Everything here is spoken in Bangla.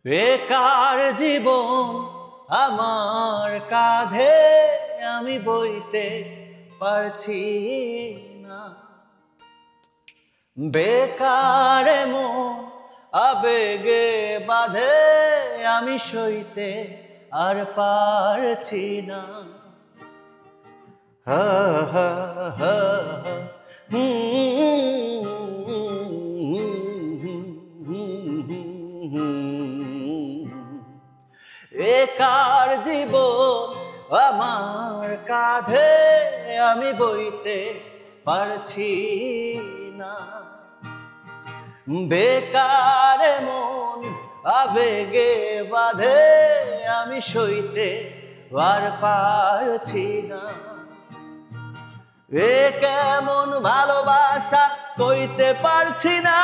বেকার জীবন আমার কাঁধে আমি বইতে পারছি না। বেকার মন আবেগে বাঁধে আমি সইতে আর পারছি না। হা হা হা বেকার জীবন আমার কাঁধে আমি বইতে পারছি না। বেকার মন আবেগে বাঁধে আমি সইতে আর পারছি না। এ কেমন ভালোবাসা কইতে পারছি না।